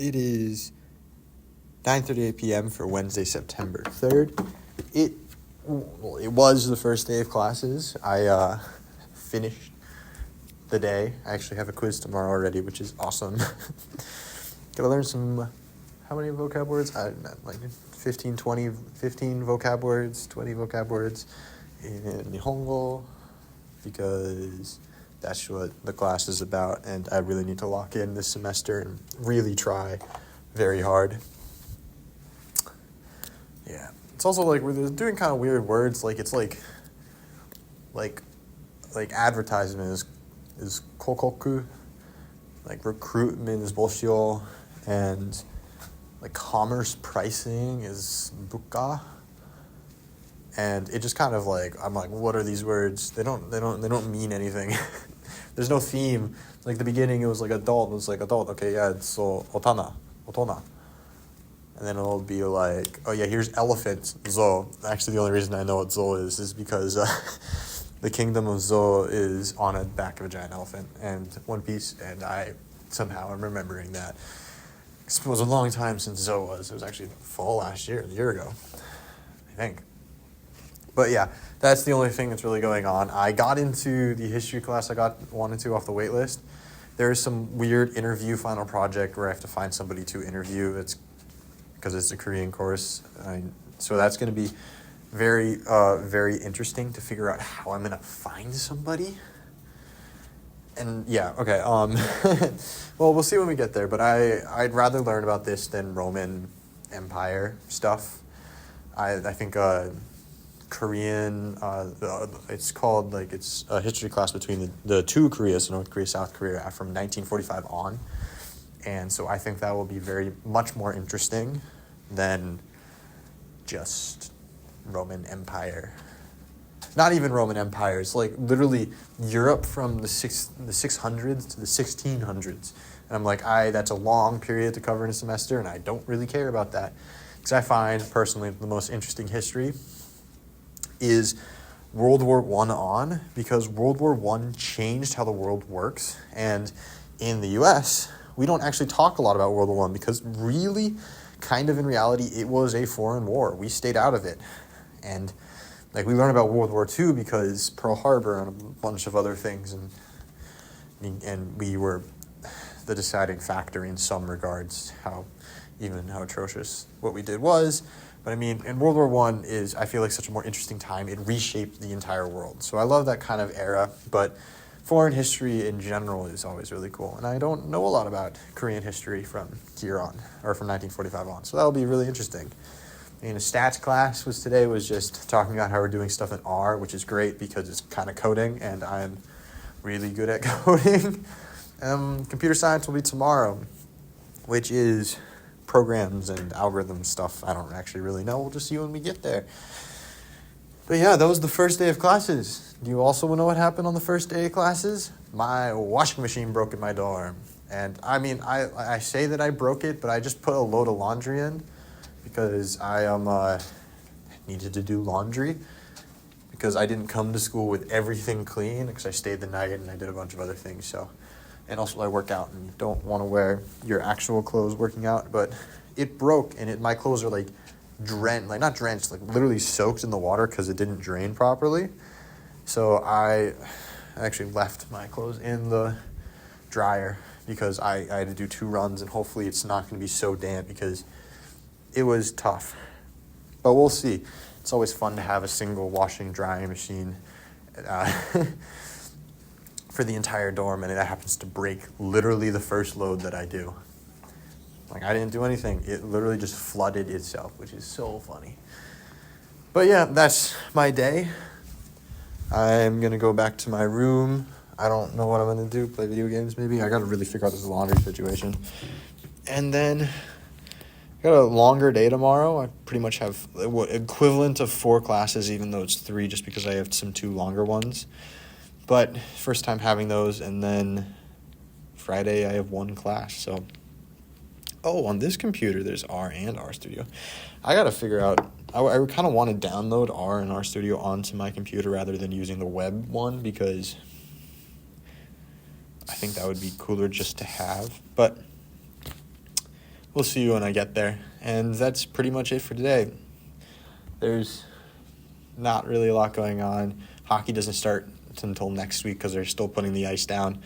It is 9:38 p.m. for Wednesday, September 3rd. It was the first day of classes. I finished the day. I actually have a quiz tomorrow already, which is awesome. Gotta learn some, how many vocab words? I don't know, like 15 vocab words, 20 vocab words in Nihongo, because that's what the class is about, and I really need to lock in this semester and really try very hard. Yeah. It's also like we're doing kind of weird words, like it's like advertisement is kokoku, like recruitment is boshio, and like commerce pricing is buka. And it just kind of like, I'm like, what are these words? They don't mean anything. There's no theme. Like the beginning, it was like adult. It was like adult. Okay, yeah, it's so otona. And then it'll be like, oh yeah, here's elephant, Zo. Actually, the only reason I know what Zo is because the kingdom of Zo is on the back of a giant elephant and One Piece, and I somehow am remembering that. It was a long time since Zo was. It was actually fall last year, a year ago, I think. But yeah, that's the only thing that's really going on. I got into the history class wanted to off the wait list. There's some weird interview final project where I have to find somebody to interview. It's because it's a Korean course. So that's going to be very, very interesting to figure out how I'm going to find somebody. And yeah, okay. Well, we'll see when we get there. But I'd rather learn about this than Roman Empire stuff. I think Korean, it's called, like, it's a history class between the two Koreas, North Korea, South Korea, from 1945 on. And so I think that will be very much more interesting than just Roman Empire. Not even Roman Empire. It's like literally Europe from the 600s to the 1600s. And I'm like, that's a long period to cover in a semester, and I don't really care about that. Because I find, personally, the most interesting history is World War I on, because World War I changed how the world works. And in the U.S., we don't actually talk a lot about World War I because really, kind of in reality, it was a foreign war. We stayed out of it. And like we learn about World War II because Pearl Harbor and a bunch of other things, and we were the deciding factor in some regards, how atrocious what we did was. But I mean, in World War I is, I feel like, such a more interesting time. It reshaped the entire world. So I love that kind of era, but foreign history in general is always really cool. And I don't know a lot about Korean history from here on, or from 1945 on. So that'll be really interesting. I mean, a stats class was just talking about how we're doing stuff in R, which is great because it's kind of coding, and I'm really good at coding. Computer science will be tomorrow, which is programs and algorithm stuff. I don't actually really know. We'll just see when we get there. But yeah, that was the first day of classes. Do you also know what happened on the first day of classes? My washing machine broke in my dorm. And I mean, I say that I broke it, but I just put a load of laundry in because I needed to do laundry because I didn't come to school with everything clean because I stayed the night and I did a bunch of other things. So, and also I work out and you don't want to wear your actual clothes working out, but it broke and my clothes are like drenched, like not drenched, like literally soaked in the water because it didn't drain properly. So I actually left my clothes in the dryer because I had to do 2 runs, and hopefully it's not going to be so damp because it was tough. But we'll see. It's always fun to have a single washing drying machine for the entire dorm, and it happens to break literally the first load that I do. Like, I didn't do anything. It literally just flooded itself, which is so funny. But yeah, that's my day. I'm going to go back to my room. I don't know what I'm going to do. Play video games, maybe. I got to really figure out this laundry situation. And then I got a longer day tomorrow. I pretty much have equivalent of 4 classes, even though it's 3, just because I have some 2 longer ones. But first time having those, and then Friday I have 1 class. So, on this computer there's R and RStudio. I got to figure out, I kind of want to download R and RStudio onto my computer rather than using the web one, because I think that would be cooler just to have. But we'll see when I get there. And that's pretty much it for today. There's not really a lot going on. Hockey doesn't start until next week because they're still putting the ice down.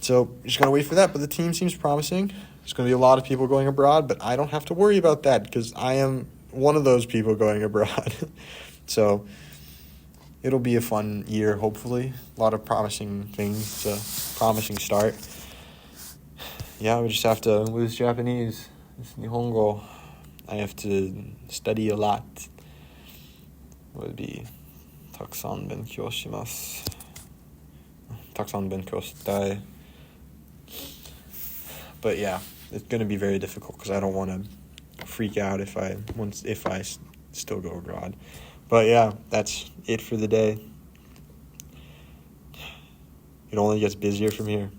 So just going to wait for that. But the team seems promising. There's going to be a lot of people going abroad, but I don't have to worry about that because I am one of those people going abroad. So it'll be a fun year, hopefully. A lot of promising things. It's a promising start. Yeah, we just have to lose Japanese. It's Nihongo. I have to study a lot. Would be たくさん勉強します。たくさん勉強したい. But yeah, it's going to be very difficult because I don't want to freak out if I still go abroad. But yeah, that's it for the day. It only gets busier from here.